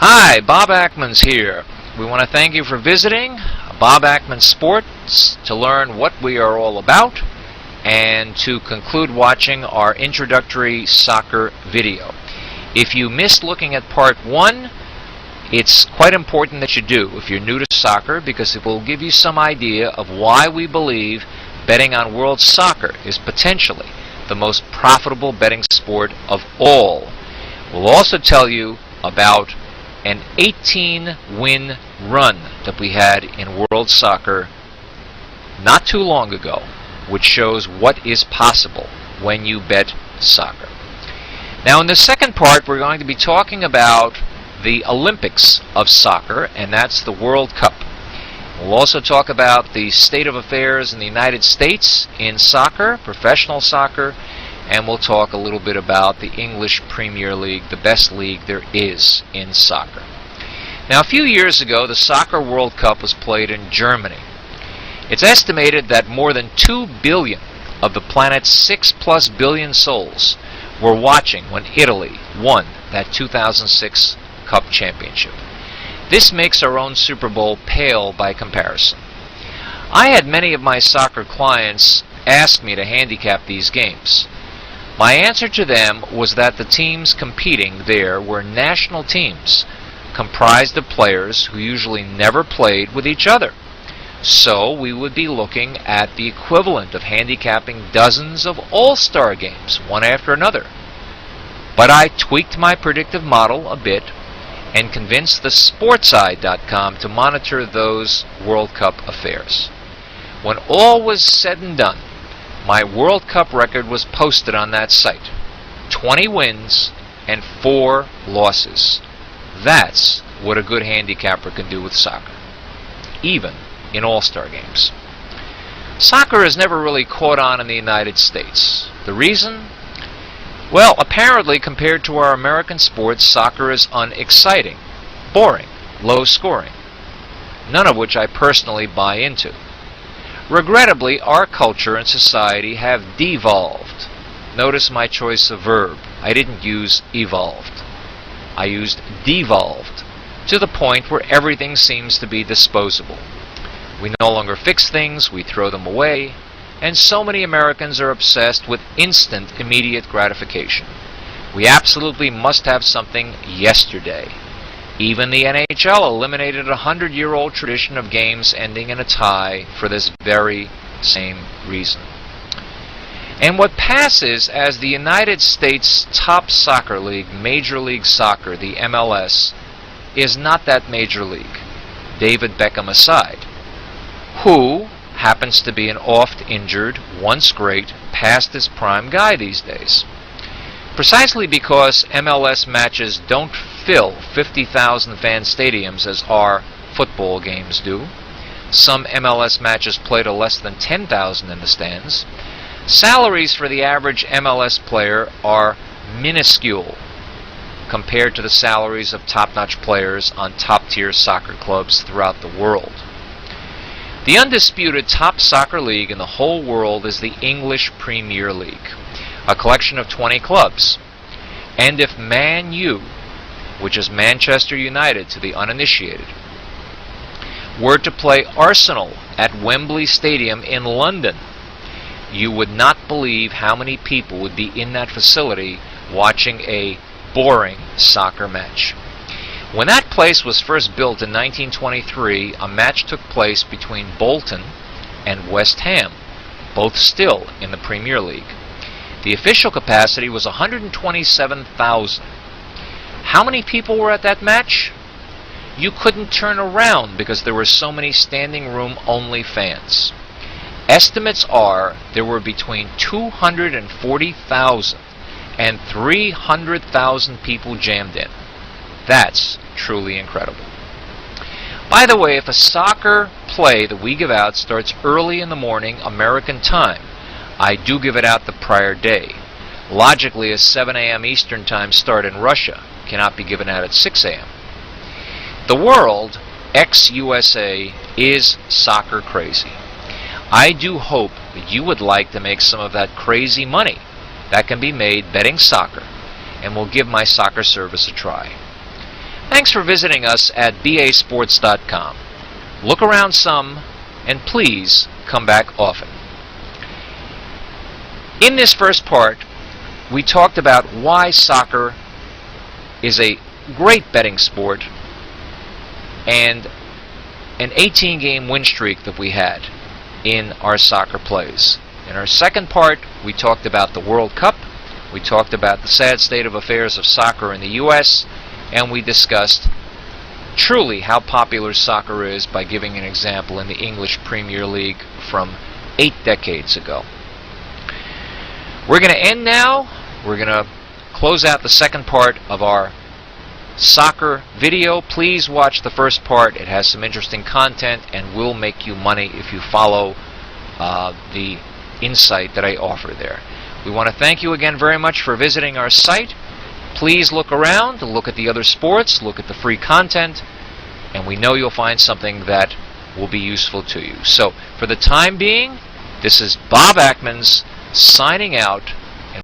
Hi, Bob Akmens here. We want to thank you for visiting Bob Akmens Sports to learn what we are all about and to conclude watching our introductory soccer video. If you missed looking at part 1, it's quite important that you do if you're new to soccer, because it will give you some idea of why we believe betting on world soccer is potentially the most profitable betting sport of all. We'll also tell you about an 18-win run that we had in world soccer not too long ago, which shows what is possible when you bet soccer. Now, in the second part, we're going to be talking about the Olympics of soccer, and that's the World Cup. We'll also talk about the state of affairs in the United States in soccer, professional soccer, and we'll talk a little bit about the English Premier League, the best league there is in soccer. Now, a few years ago, the Soccer World Cup was played in Germany. It's estimated that more than 2 billion of the planet's 6+ billion souls were watching when Italy won that 2006 Cup Championship. This makes our own Super Bowl pale by comparison. I had many of my soccer clients ask me to handicap these games. My answer to them was that the teams competing there were national teams comprised of players who usually never played with each other. So we would be looking at the equivalent of handicapping dozens of all-star games, one after another. But I tweaked my predictive model a bit and convinced the sportseye.com to monitor those World Cup affairs. When all was said and done, my World Cup record was posted on that site. 20 wins and 4 losses. That's what a good handicapper can do with soccer, even in all-star games. Soccer has never really caught on in the United States. The reason? Well, apparently compared to our American sports, soccer is unexciting, boring, low-scoring, none of which I personally buy into. Regrettably, our culture and society have devolved. Notice my choice of verb. I didn't use evolved. I used devolved, to the point where everything seems to be disposable. We no longer fix things, we throw them away, and so many Americans are obsessed with instant, immediate gratification. We absolutely must have something yesterday. Even the NHL eliminated a 100-year-old tradition of games ending in a tie for this very same reason. And what passes as the United States' top soccer league, Major League Soccer, the MLS, is not that major league, David Beckham aside, who happens to be an oft-injured, once great, past his prime guy these days. Precisely because MLS matches don't fill 50,000 fan stadiums as our football games do. Some MLS matches play to less than 10,000 in the stands. Salaries for the average MLS player are minuscule compared to the salaries of top-notch players on top-tier soccer clubs throughout the world. The undisputed top soccer league in the whole world is the English Premier League, a collection of 20 clubs. And if Man U, which is Manchester United to the uninitiated, were to play Arsenal at Wembley Stadium in London, you would not believe how many people would be in that facility watching a boring soccer match. When that place was first built in 1923, a match took place between Bolton and West Ham, both still in the Premier League. The official capacity was 127,000. How many people were at that match? You couldn't turn around because there were so many standing room only fans. Estimates are there were between 240,000 and 300,000 people jammed in. That's truly incredible. By the way, if a soccer play that we give out starts early in the morning American time, I do give it out the prior day. Logically, a 7 a.m. Eastern Time start in Russia cannot be given out at 6 a.m. The world, ex-USA, is soccer crazy. I do hope that you would like to make some of that crazy money that can be made betting soccer, and will give my soccer service a try. Thanks for visiting us at basports.com. Look around some, and please come back often. In this first part, we talked about why soccer is a great betting sport and an 18-game win streak that we had in our soccer plays. In our second part, we talked about the World Cup, we talked about the sad state of affairs of soccer in the U.S., and we discussed truly how popular soccer is by giving an example in the English Premier League from 8 decades ago. We're going to end now. We're going to close out the second part of our soccer video. Please watch the first part. It has some interesting content and will make you money if you follow the insight that I offer there. We want to thank you again very much for visiting our site. Please look around, look at the other sports, look at the free content, and we know you'll find something that will be useful to you. So, for the time being, this is Bob Akmens signing out